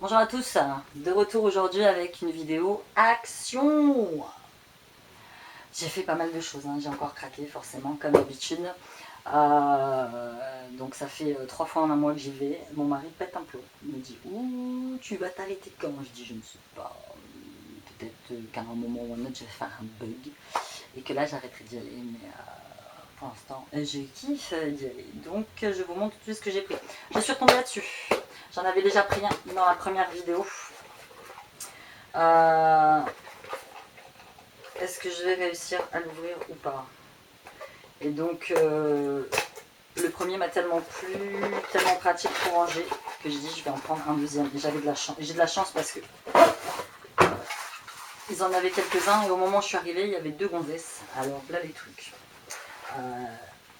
Bonjour à tous, de retour aujourd'hui avec une vidéo action. J'ai fait pas mal de choses, j'ai encore craqué forcément comme d'habitude. Donc ça fait 3 fois en un mois que j'y vais. Mon mari pète un plomb, il me dit « Ouh, tu vas t'arrêter quand ?» Je dis « Je ne sais pas, peut-être qu'à un moment ou un autre je vais faire un bug et que là j'arrêterai d'y aller, mais pour l'instant je kiffe d'y aller. » Donc je vous montre tout ce que j'ai pris. Je suis retombée là-dessus. J'en avais déjà pris un dans la première vidéo. Est-ce que je vais réussir à l'ouvrir ou pas? Et donc le premier m'a tellement plu, tellement pratique pour ranger, que j'ai dit je vais en prendre un deuxième. Et j'avais de la chance. J'ai de la chance parce que ils en avaient quelques-uns et au moment où je suis arrivée, il y avait 2 gonzesses. Alors là les trucs.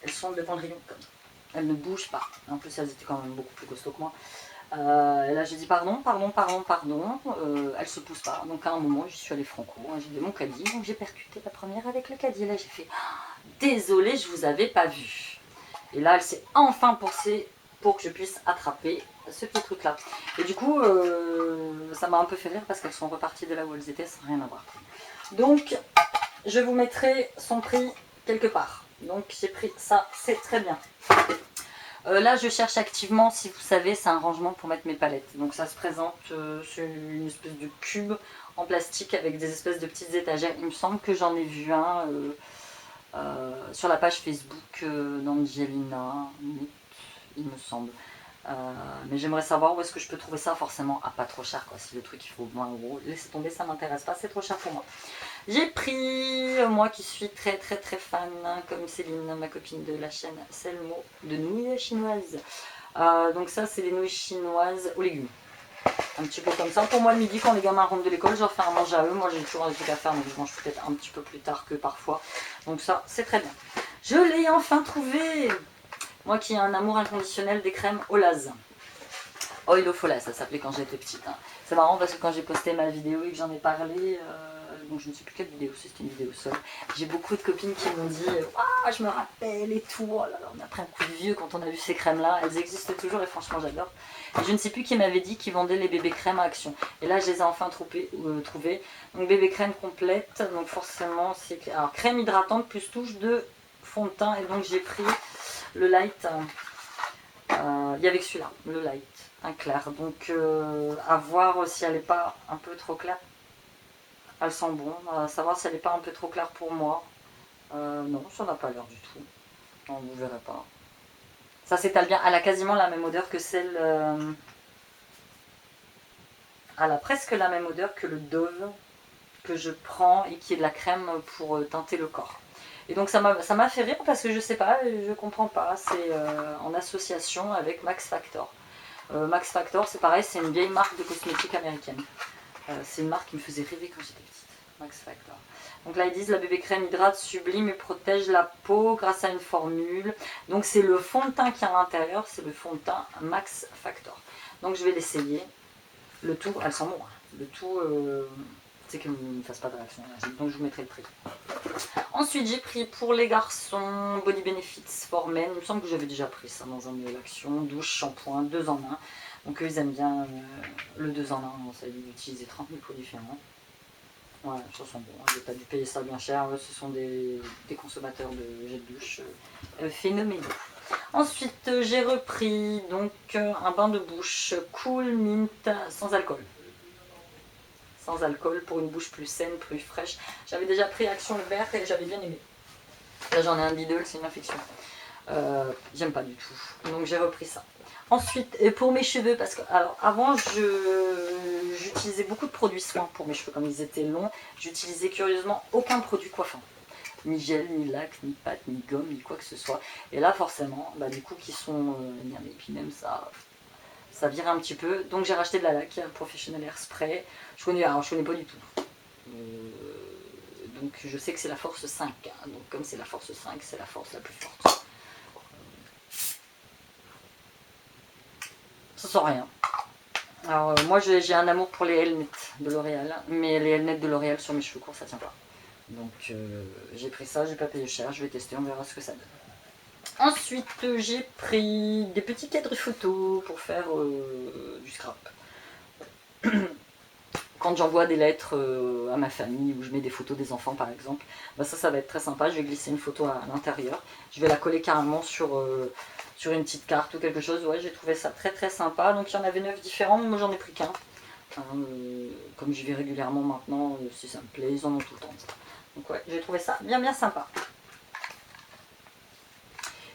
Elles sont devant le rayon comme ça. Elles ne bougent pas. En plus elles étaient quand même beaucoup plus costauds que moi. Et là j'ai dit pardon, elle se pousse pas. Donc à un moment je suis allée franco, j'ai vu mon caddie, donc j'ai percuté la première avec le caddie. Là j'ai fait désolée, je vous avais pas vu. Et là elle s'est enfin poussée pour que je puisse attraper ce petit truc là. Et du coup ça m'a un peu fait rire parce qu'elles sont reparties de là où elles étaient sans rien avoir. Donc je vous mettrai son prix quelque part. Donc j'ai pris ça, c'est très bien. Là je cherche activement, si vous savez, c'est un rangement pour mettre mes palettes. Donc ça se présente sur une espèce de cube en plastique avec des espèces de petites étagères. Il me semble que j'en ai vu un sur la page Facebook d'Angelina, il me semble. Mais j'aimerais savoir où est-ce que je peux trouver ça, forcément à pas trop cher quoi. Si le truc il faut 20 €, laissez tomber, ça m'intéresse pas, c'est trop cher pour moi. J'ai pris, moi qui suis très fan, comme Céline, ma copine de la chaîne Selmo, de nouilles chinoises. Donc ça c'est les nouilles chinoises aux légumes. Un petit peu comme ça. Pour moi le midi quand les gamins rentrent de l'école, je leur fais un manger à eux. Moi j'ai toujours des trucs à faire, donc je mange peut-être un petit peu plus tard que parfois. Donc ça c'est très bien. Je l'ai enfin trouvé. Moi qui ai un amour inconditionnel des crèmes Olaz. Oil of Olaz, ça s'appelait quand j'étais petite. C'est marrant parce que quand j'ai posté ma vidéo et que j'en ai parlé, donc je ne sais plus quelle vidéo, c'était une vidéo seule, j'ai beaucoup de copines qui m'ont dit ah je me rappelle et tout, oh là là, on a pris un coup de vieux quand on a vu ces crèmes là, elles existent toujours et franchement j'adore. Et je ne sais plus qui m'avait dit qu'ils vendaient les bébés crèmes à Action. Et là je les ai enfin trouvées. Donc bébé crème complète, donc forcément c'est alors crème hydratante plus touche de fond de teint. Et donc j'ai pris le light, il y avait que celui-là, le light, un clair. Donc à voir si elle n'est pas un peu trop claire. Elle sent bon, à savoir si elle n'est pas un peu trop claire pour moi. Non, ça n'a pas l'air du tout. Non, vous verrez pas. Ça s'étale bien, elle a quasiment la même odeur que celle... elle a presque la même odeur que le Dove que je prends et qui est de la crème pour teinter le corps. Et donc ça m'a fait rire parce que je sais pas, je comprends pas, c'est en association avec Max Factor. Max Factor c'est pareil, c'est une vieille marque de cosmétiques américaine. C'est une marque qui me faisait rêver quand j'étais petite, Max Factor. Donc là ils disent la bébé crème hydrate, sublime et protège la peau grâce à une formule. Donc c'est le fond de teint qui est à l'intérieur, c'est le fond de teint Max Factor. Donc je vais l'essayer. Le tout, elles sont bonnes. Le tout, c'est qu'elles ne fassent pas de réaction allergique, donc je vous mettrai le prix. Ensuite j'ai pris pour les garçons Body Benefits for Men. Il me semble que j'avais déjà pris ça dans un de l'action. Douche, shampoing, 2 en 1. Donc eux ils aiment bien le 2 en 1, ça veut dire d'utiliser 30 000 produits différents. Ouais, ça sent bon, j'ai pas dû payer ça bien cher, ce sont des consommateurs de gel douche phénoménaux. Ensuite j'ai repris donc un bain de bouche Cool Mint sans alcool. Sans alcool pour une bouche plus saine, plus fraîche. J'avais déjà pris Action Vert et j'avais bien aimé. Là j'en ai un Lidl, c'est une infection. J'aime pas du tout. Donc j'ai repris ça. Ensuite, pour mes cheveux, parce que alors, avant j'utilisais beaucoup de produits soins pour mes cheveux, comme ils étaient longs. J'utilisais curieusement aucun produit coiffant. Ni gel, ni lac, ni pâte, ni gomme, ni quoi que ce soit. Et là forcément, du coup qui sont et puis même ça vire un petit peu. Donc j'ai racheté de la laque, Professional Airspray. Je connais pas du tout. Donc je sais que c'est la force 5. Donc comme c'est la force 5, c'est la force la plus forte. Ça sent rien. Alors moi j'ai un amour pour les Helnet de L'Oréal, mais les Helnet de L'Oréal sur mes cheveux courts ça tient pas. Donc j'ai pris ça, j'ai pas payé cher, je vais tester, on verra ce que ça donne. Ensuite j'ai pris des petits cadres photos pour faire du scrap. Quand j'envoie des lettres à ma famille ou je mets des photos des enfants par exemple, bah ça va être très sympa. Je vais glisser une photo à l'intérieur. Je vais la coller carrément sur une petite carte ou quelque chose. Ouais, j'ai trouvé ça très très sympa. Donc il y en avait 9 différents, mais moi j'en ai pris qu'un. Comme j'y vais régulièrement maintenant, si ça me plaît, ils en ont tout le temps. Donc ouais, j'ai trouvé ça bien bien sympa.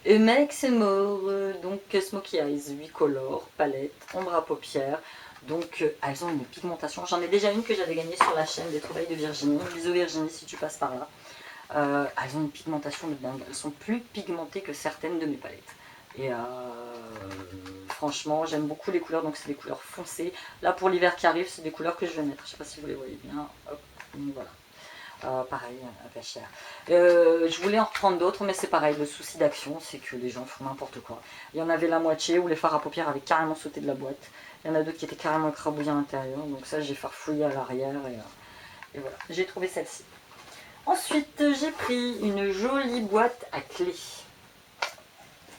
Et Make More, donc Smoky Eyes, 8 colors, palette, ombre à paupières. Donc elles ont une pigmentation. J'en ai déjà une que j'avais gagnée sur la chaîne des trouvailles de Virginie. Bisous Virginie si tu passes par là. Elles ont une pigmentation de dingue. Elles sont plus pigmentées que certaines de mes palettes. Et franchement, j'aime beaucoup les couleurs. Donc c'est des couleurs foncées. Là pour l'hiver qui arrive, c'est des couleurs que je vais mettre. Je sais pas si vous les voyez bien. Hop, voilà. Pareil, pas cher. Je voulais en reprendre d'autres, mais c'est pareil, le souci d'action, c'est que les gens font n'importe quoi. Il y en avait la moitié où les fards à paupières avaient carrément sauté de la boîte. Il y en a d'autres qui étaient carrément écrabouillés à l'intérieur, donc ça j'ai farfouillé à l'arrière et voilà. J'ai trouvé celle-ci. Ensuite, j'ai pris une jolie boîte à clés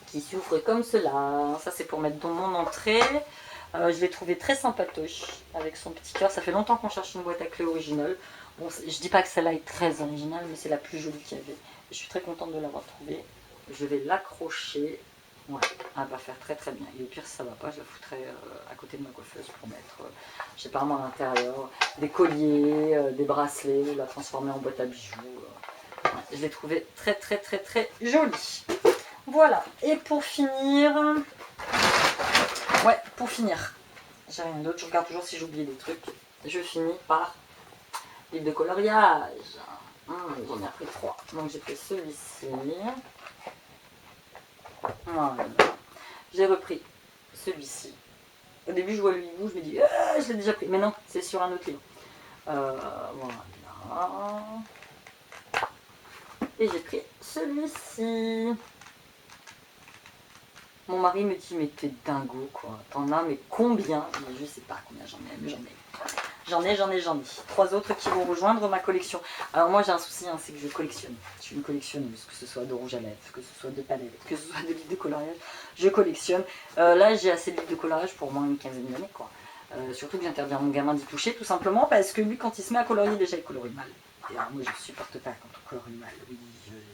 qui s'ouvre comme cela. Ça c'est pour mettre dans mon entrée. Je l'ai trouvé très sympatoche avec son petit cœur. Ça fait longtemps qu'on cherche une boîte à clés originale. Bon, je dis pas que celle-là est très originale, mais c'est la plus jolie qu'il y avait. Je suis très contente de l'avoir trouvée. Je vais l'accrocher. Ouais, elle va faire très très bien. Et au pire, si ça va pas, je la foutrai à côté de ma coiffeuse pour mettre, je sais pas moi, à l'intérieur, des colliers, des bracelets, la transformer en boîte à bijoux. Ouais, je l'ai trouvée très très très très jolie. Voilà. Et pour finir, ouais, pour finir, j'ai rien d'autre. Je regarde toujours si j'oublie des trucs. Je finis par livre de coloriage. J'en ai pris 3. Donc j'ai pris celui-ci. Voilà. J'ai repris celui-ci. Au début je vois le hibou, je me dis ah, je l'ai déjà pris. Mais non, c'est sur un autre livre. Voilà. Et j'ai pris celui-ci. Mon mari me dit mais t'es dingo quoi. T'en as mais combien? Mais je sais pas combien j'en ai, mais j'en ai. J'en ai. 3 autres qui vont rejoindre ma collection. Alors moi j'ai un souci, hein, c'est que je collectionne. Je suis une collectionneuse, que ce soit de rouge à lèvres, que ce soit de palettes, que ce soit de livres de coloriage. Je collectionne. Là j'ai assez de livres de coloriage pour au moins une quinzaine d'années quoi. Surtout que j'interdis à mon gamin d'y toucher tout simplement parce que lui quand il se met à colorier déjà il colorie mal. Et alors moi je supporte pas quand on colorie mal. Oui,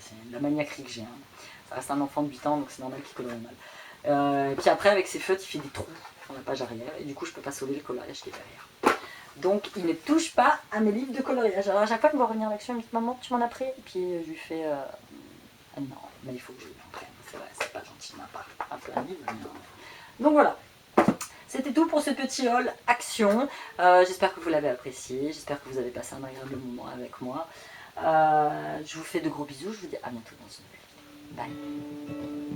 c'est de la maniaquerie que j'ai. Hein. Ça reste un enfant de 8 ans donc c'est normal qu'il colorie mal. Et puis après avec ses feutres il fait des trous sur la page arrière et du coup je peux pas sauver le coloriage qui est derrière. Donc il ne touche pas à mes livres de coloriage. Alors à chaque fois il me voit revenir là-dessus, il me dit maman tu m'en as pris? Et puis je lui fais ah non, mais il faut que je lui en prenne. C'est vrai, c'est pas gentil de ma part. Un peu un livre, mais non. Donc voilà. C'était tout pour ce petit haul action. J'espère que vous l'avez apprécié. J'espère que vous avez passé un agréable moment avec moi. Je vous fais de gros bisous. Je vous dis à bientôt dans une nouvelle vidéo. Bye.